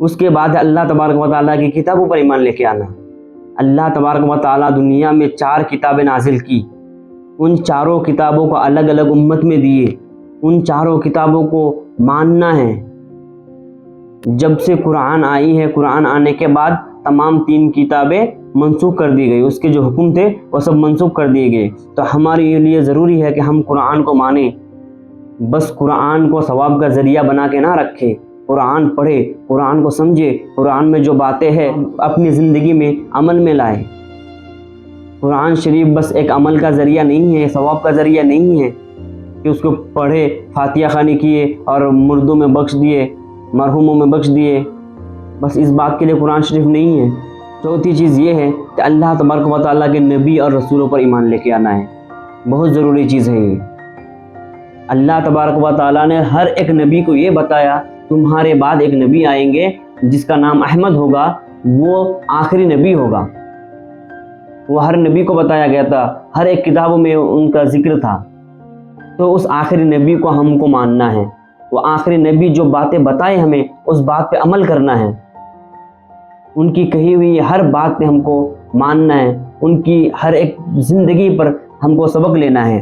اس کے بعد اللہ تبارک و تعالیٰ کی کتابوں پر ایمان لے کے آنا۔ اللہ تبارک و تعالیٰ دنیا میں 4 کتابیں نازل کی، ان چاروں کتابوں کو الگ الگ امت میں دیے، ان چاروں کتابوں کو ماننا ہے۔ جب سے قرآن آئی ہے، قرآن آنے کے بعد تمام 3 کتابیں منسوخ کر دی گئی، اس کے جو حکم تھے وہ سب منسوخ کر دیے گئے۔ تو ہمارے لیے ضروری ہے کہ ہم قرآن کو مانیں، بس قرآن کو ثواب کا ذریعہ بنا کے نہ رکھیں، قرآن پڑھے، قرآن کو سمجھے، قرآن میں جو باتیں ہیں اپنی زندگی میں عمل میں لائے۔ قرآن شریف بس ایک عمل کا ذریعہ نہیں ہے، ثواب کا ذریعہ نہیں ہے کہ اس کو پڑھے، فاتحہ خوانی کیے اور مردوں میں بخش دیے، مرحوموں میں بخش دیے، بس اس بات کے لیے قرآن شریف نہیں ہے۔ چوتھی چیز یہ ہے کہ اللہ تبارک و تعالیٰ کے نبی اور رسولوں پر ایمان لے کے آنا ہے، بہت ضروری چیز ہے یہ۔ اللہ تبارک و تعالیٰ نے ہر ایک نبی کو یہ بتایا تمہارے بعد ایک نبی آئیں گے جس کا نام احمد ہوگا، وہ آخری نبی ہوگا۔ وہ ہر نبی کو بتایا گیا تھا، ہر ایک کتابوں میں ان کا ذکر تھا۔ تو اس آخری نبی کو ہم کو ماننا ہے، وہ آخری نبی جو باتیں بتائے ہمیں اس بات پہ عمل کرنا ہے، ان کی کہی ہوئی ہر بات پہ ہم کو ماننا ہے، ان کی ہر ایک زندگی پر ہم کو سبق لینا ہے۔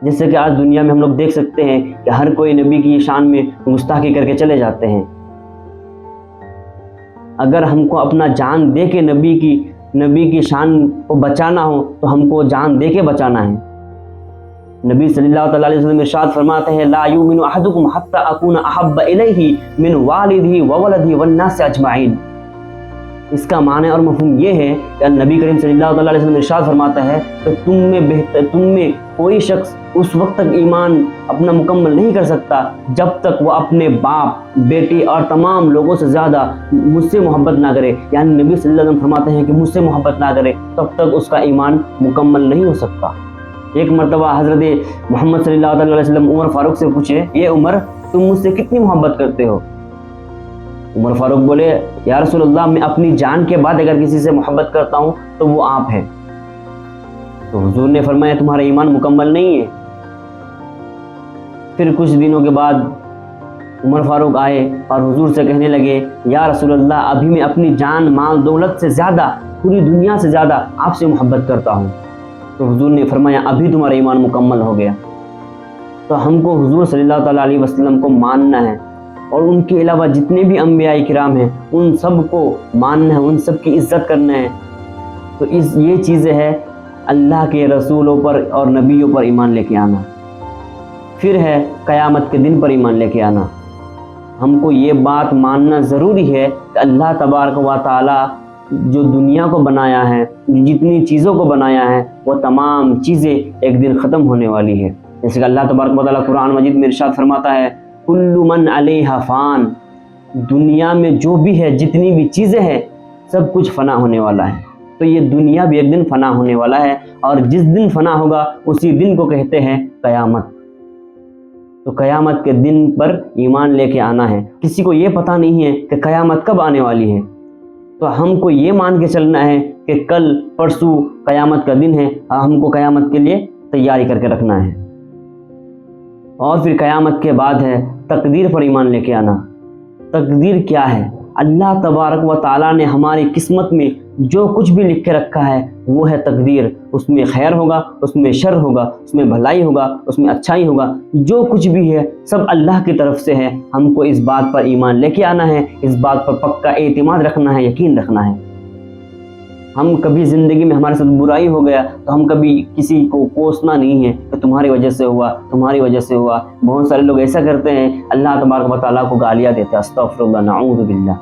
جیسے کہ آج دنیا میں ہم لوگ دیکھ سکتے ہیں کہ ہر کوئی نبی کی شان میں گستاخی کر کے چلے جاتے ہیں۔ اگر ہم کو اپنا جان دے کے نبی کی شان کو بچانا ہو تو ہم کو جان دے کے بچانا ہے۔ نبی صلی اللہ تعالیٰ علیہ وسلم ارشاد فرماتے ہیں لا یؤمن احدکم حتی اکون احب الیہ من والدہ وولدہ والناس اجمعین۔ اس کا معنی اور مفہوم یہ ہے کہ نبی کریم صلی اللہ تعالیٰ علیہ وسلم ارشاد فرماتا ہے کہ تم میں کوئی شخص اس وقت تک ایمان اپنا مکمل نہیں کر سکتا جب تک وہ اپنے باپ، بیٹی اور تمام لوگوں سے زیادہ مجھ سے محبت نہ کرے، یعنی نبی صلی اللہ علیہ وسلم فرماتے ہیں کہ مجھ سے محبت نہ کرے تب تک اس کا ایمان مکمل نہیں ہو سکتا۔ ایک مرتبہ حضرت محمد صلی اللہ علیہ وسلم عمر فاروق سے پوچھے، یہ عمر تم مجھ سے کتنی محبت کرتے ہو؟ عمر فاروق بولے، یا رسول اللہ میں اپنی جان کے بعد اگر کسی سے محبت کرتا ہوں تو وہ آپ ہیں۔ تو حضور نے فرمایا تمہارا ایمان مکمل نہیں ہے۔ پھر کچھ دنوں کے بعد عمر فاروق آئے اور حضور سے کہنے لگے، یا رسول اللہ ابھی میں اپنی جان، مال، دولت سے زیادہ، پوری دنیا سے زیادہ آپ سے محبت کرتا ہوں۔ تو حضور نے فرمایا ابھی تمہارا ایمان مکمل ہو گیا۔ تو ہم کو حضور صلی اللہ تعالیٰ علیہ وسلم کو ماننا ہے، اور ان کے علاوہ جتنے بھی انبیاء کرام ہیں ان سب کو ماننا ہے، ان سب کی عزت کرنا ہے۔ تو یہ چیزیں ہے اللہ کے رسولوں پر اور نبیوں پر ایمان لے کے آنا۔ پھر ہے قیامت کے دن پر ایمان لے کے آنا۔ ہم کو یہ بات ماننا ضروری ہے کہ اللہ تبارک و تعالیٰ جو دنیا کو بنایا ہے، جتنی چیزوں کو بنایا ہے، وہ تمام چیزیں ایک دن ختم ہونے والی ہے۔ جیسے کہ اللہ تبارک و تعالیٰ قرآن مجید میں ارشاد فرماتا ہے، کل من علیہا فان، دنیا میں جو بھی ہے، جتنی بھی چیزیں ہیں، سب کچھ فنا ہونے والا ہے۔ تو یہ دنیا بھی ایک دن فنا ہونے والا ہے، اور جس دن فنا ہوگا اسی دن کو کہتے ہیں قیامت۔ تو قیامت کے دن پر ایمان لے کے آنا ہے۔ کسی کو یہ پتہ نہیں ہے کہ قیامت کب آنے والی ہے، تو ہم کو یہ مان کے چلنا ہے کہ کل پرسوں قیامت کا دن ہے، اور ہم کو قیامت کے لیے تیاری کر کے رکھنا ہے۔ اور پھر قیامت کے بعد ہے تقدیر پر ایمان لے کے آنا۔ تقدیر کیا ہے؟ اللہ تبارک و تعالیٰ نے ہماری قسمت میں جو کچھ بھی لکھ کے رکھا ہے وہ ہے تقدیر۔ اس میں خیر ہوگا، اس میں شر ہوگا، اس میں بھلائی ہوگا، اس میں اچھائی ہوگا، جو کچھ بھی ہے سب اللہ کی طرف سے ہے۔ ہم کو اس بات پر ایمان لے کے آنا ہے، اس بات پر پکا اعتماد رکھنا ہے، یقین رکھنا ہے۔ ہم کبھی زندگی میں ہمارے ساتھ برائی ہو گیا تو ہم کبھی کسی کو کوسنا نہیں ہے کہ تمہاری وجہ سے ہوا، تمہاری وجہ سے ہوا۔ بہت سارے لوگ ایسا کرتے ہیں، اللہ تبارک و تعالیٰ کو گالیاں دیتے ہیں، استغفر اللہ، نعوذ باللہ۔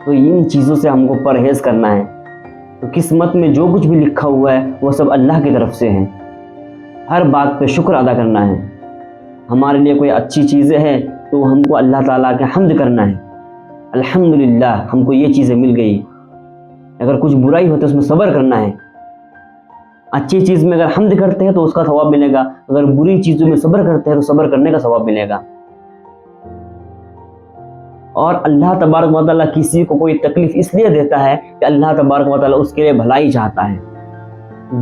تو ان چیزوں سے ہم کو پرہیز کرنا ہے۔ تو قسمت میں جو کچھ بھی لکھا ہوا ہے وہ سب اللہ کی طرف سے ہے۔ ہر بات پہ شکر ادا کرنا ہے۔ ہمارے لیے کوئی اچھی چیزیں ہیں تو ہم کو اللہ تعالیٰ کے حمد کرنا ہے، الحمدللہ ہم کو یہ چیزیں مل گئی۔ اگر کچھ برائی ہو تو اس میں صبر کرنا ہے۔ اچھی چیز میں اگر حمد کرتے ہیں تو اس کا ثواب ملے گا، اگر بری چیزوں میں صبر کرتے ہیں تو صبر کرنے کا ثواب ملے گا۔ اور اللہ تبارک و تعالیٰ کسی کو کوئی تکلیف اس لیے دیتا ہے کہ اللہ تبارک و تعالیٰ اس کے لیے بھلائی چاہتا ہے۔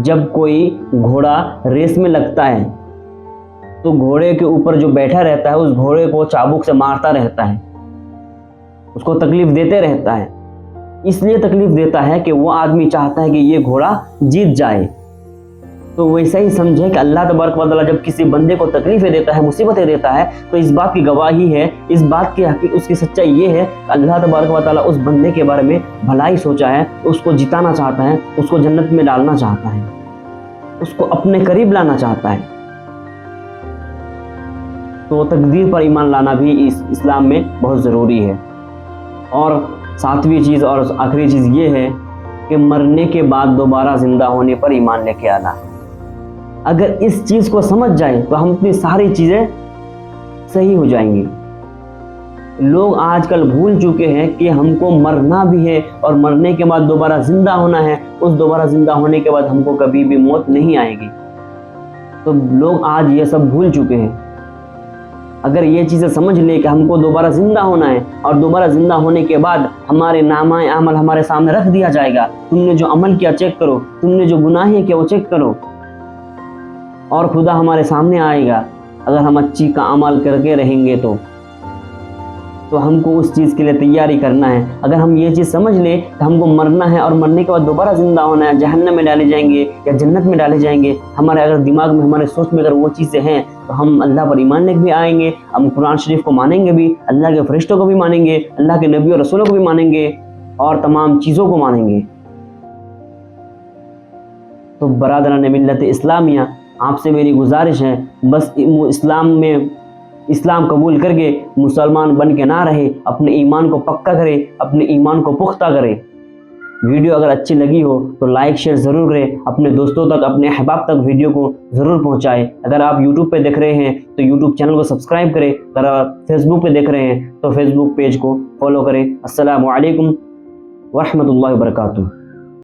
جب کوئی گھوڑا ریس میں لگتا ہے تو گھوڑے کے اوپر جو بیٹھا رہتا ہے اس گھوڑے کو چابک سے مارتا رہتا ہے، اس کو تکلیف دیتے رہتا ہے، اس لیے تکلیف دیتا ہے کہ وہ آدمی چاہتا ہے کہ یہ گھوڑا جیت جائے۔ تو ویسا ہی سمجھے کہ اللہ تبارک و تعالیٰ جب کسی بندے کو تکلیفیں دیتا ہے، مصیبتیں دیتا ہے، تو اس بات کی گواہی ہے، اس بات کی اس کی سچائی یہ ہے کہ اللہ تبارک و تعالیٰ اس بندے کے بارے میں بھلائی سوچا ہے، اس کو جتانا چاہتا ہے، اس کو جنت میں ڈالنا چاہتا ہے، اس کو اپنے قریب لانا چاہتا ہے۔ تو تقدیر پر ایمان لانا بھی اس اسلام میں بہت ضروری ہے۔ اور ساتویں چیز اور آخری چیز یہ ہے کہ مرنے کے بعد دوبارہ زندہ ہونے پر ایمان لے کے آنا۔ اگر اس چیز کو سمجھ جائیں تو ہم اپنی ساری چیزیں صحیح ہو جائیں گی۔ لوگ آج کل بھول چکے ہیں کہ ہم کو مرنا بھی ہے اور مرنے کے بعد دوبارہ زندہ ہونا ہے، اس دوبارہ زندہ ہونے کے بعد ہم کو کبھی بھی موت نہیں آئے گی۔ تو لوگ آج یہ سب بھول چکے ہیں۔ اگر یہ چیزیں سمجھ لیں کہ ہم کو دوبارہ زندہ ہونا ہے اور دوبارہ زندہ ہونے کے بعد ہمارے نامہ عمل ہمارے سامنے رکھ دیا جائے گا، تم نے جو عمل کیا چیک کرو، تم نے جو گناہیں کیا وہ چیک کرو، اور خدا ہمارے سامنے آئے گا اگر ہم اچھی کا عمل کر کے رہیں گے تو ہم کو اس چیز کے لیے تیاری کرنا ہے۔ اگر ہم یہ چیز سمجھ لیں کہ ہم کو مرنا ہے اور مرنے کے بعد دوبارہ زندہ ہونا ہے، جہنم میں ڈالے جائیں گے یا جنت میں ڈالے جائیں گے، ہمارے اگر دماغ میں ہمارے سوچ میں اگر وہ چیزیں ہیں تو ہم اللہ پر ایمان لے کے بھی آئیں گے، ہم قرآن شریف کو مانیں گے بھی، اللہ کے فرشتوں کو بھی مانیں گے، اللہ کے نبی اور رسولوں کو بھی مانیں گے، اور تمام چیزوں کو مانیں گے۔ تو برادران ملت اسلامیہ، آپ سے میری گزارش ہے، بس اسلام قبول کر کے مسلمان بن کے نہ رہے، اپنے ایمان کو پکا کرے، اپنے ایمان کو پختہ کرے۔ ویڈیو اگر اچھی لگی ہو تو لائک شیئر ضرور کرے، اپنے دوستوں تک، اپنے احباب تک ویڈیو کو ضرور پہنچائے۔ اگر آپ یوٹیوب پہ دیکھ رہے ہیں تو یوٹیوب چینل کو سبسکرائب کرے، اگر آپ فیس بک پہ دیکھ رہے ہیں تو فیس بک پیج کو فالو کرے۔ السلام علیکم ورحمۃ اللہ وبرکاتہ۔